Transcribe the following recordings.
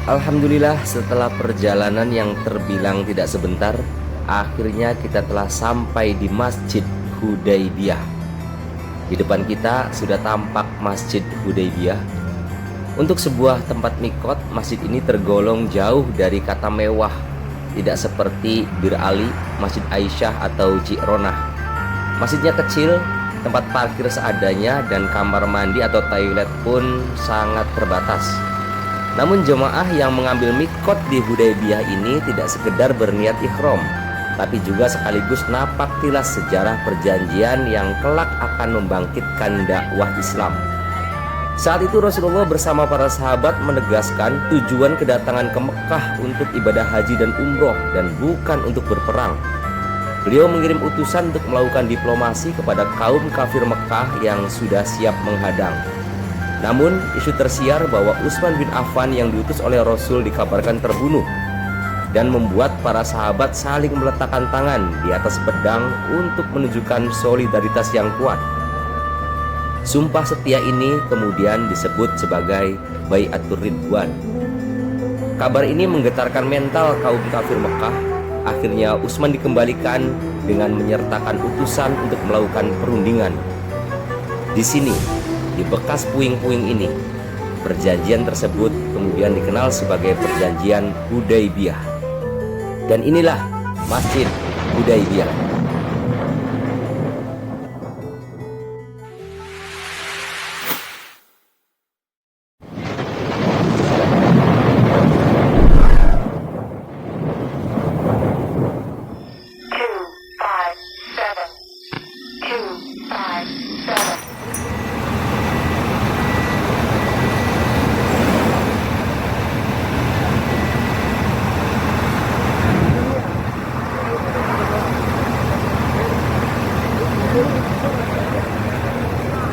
Alhamdulillah, setelah perjalanan yang terbilang tidak sebentar, akhirnya kita telah sampai di Masjid Hudaybiyah. Di depan kita sudah tampak Masjid Hudaybiyah. Untuk sebuah tempat mikot, masjid ini tergolong jauh dari kata mewah. Tidak seperti Bir Ali, Masjid Aisyah atau Ji'ronah. Masjidnya kecil, tempat parkir seadanya, dan kamar mandi atau toilet pun sangat terbatas. Namun jemaah yang mengambil mikot di Hudaybiyah ini tidak sekedar berniat ihram, tapi juga sekaligus napak tilas sejarah perjanjian yang kelak akan membangkitkan dakwah Islam. Saat itu Rasulullah bersama para sahabat menegaskan tujuan kedatangan ke Mekah untuk ibadah haji dan umroh dan bukan untuk berperang. Beliau mengirim utusan untuk melakukan diplomasi kepada kaum kafir Mekah yang sudah siap menghadang. Namun isu tersiar bahwa Utsman bin Affan yang diutus oleh Rasul dikabarkan terbunuh dan membuat para sahabat saling meletakkan tangan di atas pedang untuk menunjukkan solidaritas yang kuat. Sumpah setia ini kemudian disebut sebagai Bai'atur Ridwan. Kabar ini menggetarkan mental kaum kafir Mekah. Akhirnya Utsman dikembalikan dengan menyertakan utusan untuk melakukan perundingan. Di sini, di bekas puing-puing ini, perjanjian tersebut kemudian dikenal sebagai perjanjian Hudaybiyah. Dan inilah Masjid Hudaybiyah.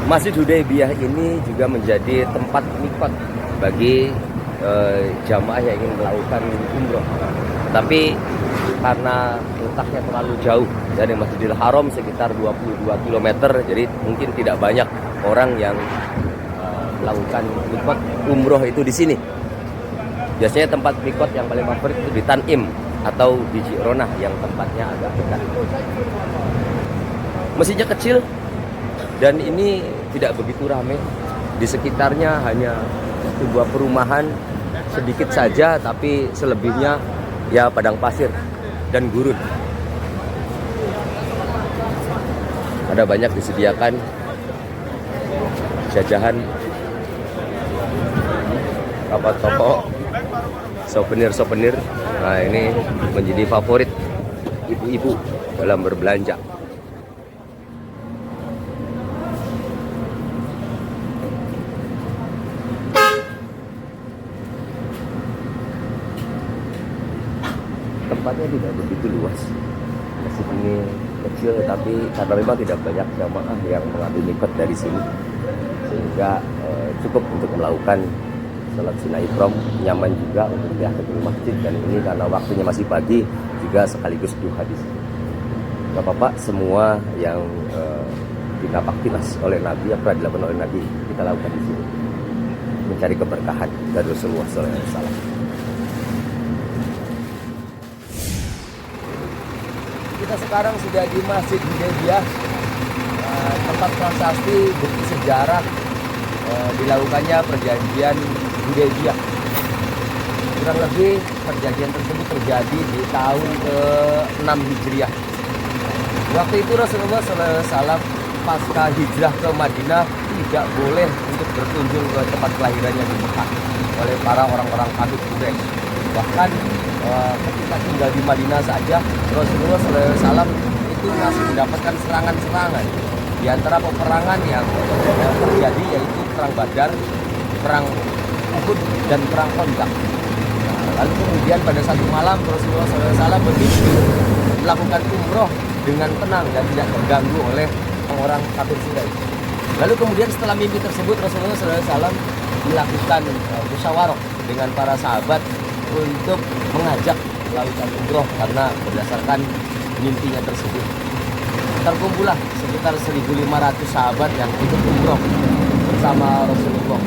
Masjid Hudaybiyah ini juga menjadi tempat mikot bagi jamaah yang ingin melakukan umroh. Tapi karena letaknya terlalu jauh dari Masjidil Haram sekitar 22 km, jadi mungkin tidak banyak orang yang melakukan mikot umroh itu di sini. Biasanya tempat mikot yang paling favorit itu di Tan'im atau di Ji'ronah yang tempatnya agak dekat. Masjidnya kecil dan ini tidak begitu ramai. Di sekitarnya hanya sebuah perumahan sedikit saja, tapi selebihnya ya padang pasir dan gurun. Ada banyak disediakan jajahan, toko-toko, souvenir-souvenir. Nah, ini menjadi favorit ibu-ibu dalam berbelanja. Tempatnya tidak begitu luas. Masjid ini kecil, tapi karena memang tidak banyak jamaah yang mengambil mikot dari sini, sehingga cukup untuk melakukan salat sunah ihram. Nyaman juga untuk diakhiri masjid, dan ini karena waktunya masih pagi juga sekaligus duha di sini. Bapak-bapak semua yang dinapak tilas oleh Nabi, yang pernah dilakukan oleh Nabi, kita lakukan di sini, mencari keberkahan dari Rasulullah SAW. Kita sekarang sudah di Masjid Hudaybiyah, tempat prasasti bukti sejarah dilakukannya perjanjian Hudaybiyah. Kurang lebih perjanjian tersebut terjadi di tahun ke-6 Hijriah. Waktu itu Rasulullah SAW pasca hijrah ke Madinah tidak boleh untuk berkunjung ke tempat kelahirannya di Mekah oleh para orang-orang kafir Quraisy. Bahkan ketika tinggal di Madinah saja, Rasulullah SAW itu masih mendapatkan serangan-serangan. Di antara peperangan yang terjadi yaitu perang Badar, perang Uhud, dan perang Khandaq. Lalu kemudian pada satu malam Rasulullah SAW bermimpi melakukan umroh dengan tenang dan tidak terganggu oleh orang kafir Quraisy. Lalu kemudian setelah mimpi tersebut Rasulullah SAW melakukan musyawarah dengan para sahabat untuk mengajak melakukan umroh, karena berdasarkan mimpinya tersebut terkumpullah sekitar 1.500 sahabat yang ikut umroh bersama Rasulullah.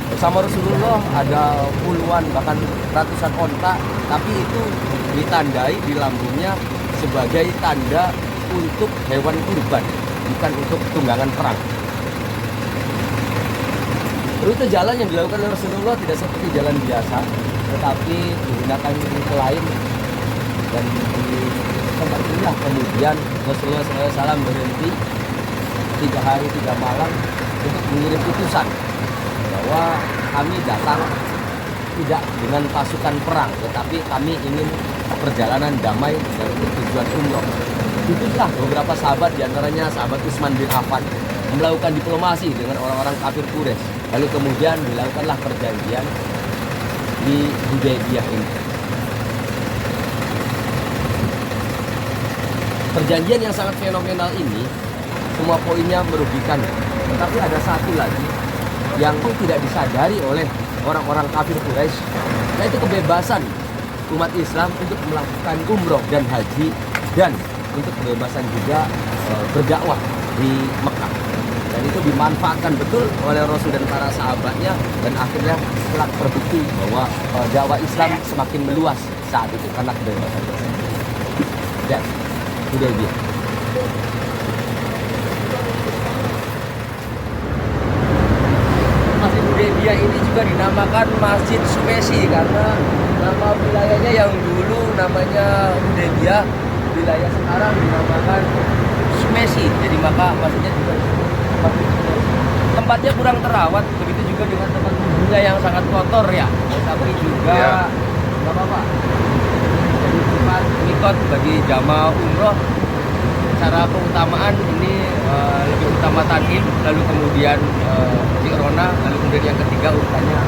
Bersama Rasulullah ada puluhan bahkan ratusan onta, tapi itu ditandai di lambungnya sebagai tanda untuk hewan kurban, bukan untuk tunggangan perang. Rute jalan yang dilakukan oleh Rasulullah tidak seperti jalan biasa, tetapi menggunakan rute lain. Dan di tempat inilah kemudian Rasulullah SAW berhenti 3 hari 3 malam untuk mengirim utusan bahwa kami datang tidak dengan pasukan perang, tetapi kami ingin perjalanan damai dan untuk tujuan umroh. Itulah beberapa sahabat, diantaranya sahabat Utsman bin Affan, melakukan diplomasi dengan orang-orang kafir Quraisy. Lalu kemudian dilakukanlah perjanjian di Hudaybiyah ini. Perjanjian yang sangat fenomenal ini, semua poinnya merugikan. Tetapi ada satu lagi yang tidak disadari oleh orang-orang kafir Quraisy, yaitu kebebasan umat Islam untuk melakukan umroh dan haji, dan untuk kebebasan juga berdakwah di Mekah. Dan itu dimanfaatkan betul oleh Rasul dan para sahabatnya, dan akhirnya telah terbukti bahwa dakwah Islam semakin meluas saat itu karena kebebasan tersebut. Dan Hudaybiyah. Masjid Hudaybiyah ini juga dinamakan Masjid Sumesi karena nama wilayahnya yang dulu namanya Hudaybiyah, wilayah sekarang dinamakan Sumesi. Jadi maka masjidnya juga Masjid Sumesi. Tempatnya kurang terawat, begitu juga dengan tempat wudhunya yang sangat kotor ya. Tapi juga nggak apa-apa. Jadi tempat mikot bagi jamaah umroh. Cara keutamaan ini lebih utama tanhim, lalu kemudian Ji'rona, lalu kemudian yang ketiga urutannya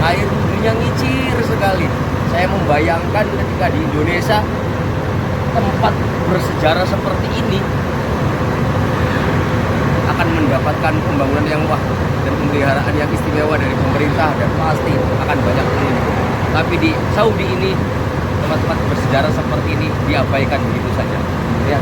air wudhunya ngicir sekali. Saya membayangkan ketika di Indonesia tempat bersejarah seperti ini akan mendapatkan pembangunan yang wah dan pemeliharaan yang istimewa dari pemerintah, dan pasti akan banyak pengunjung. Tapi di Saudi ini tempat-tempat bersejarah seperti ini diabaikan begitu saja. Ya.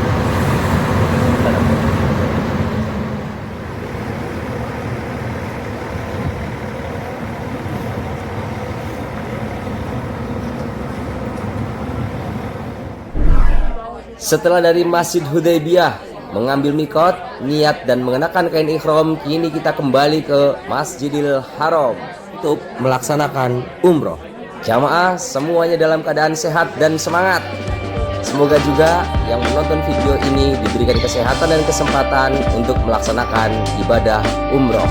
Setelah dari Masjid Hudaybiyah mengambil mikot, niat dan mengenakan kain ihram, kini kita kembali ke Masjidil Haram untuk melaksanakan umroh. Jamaah semuanya dalam keadaan sehat dan semangat. Semoga juga yang menonton video ini diberikan kesehatan dan kesempatan untuk melaksanakan ibadah umroh.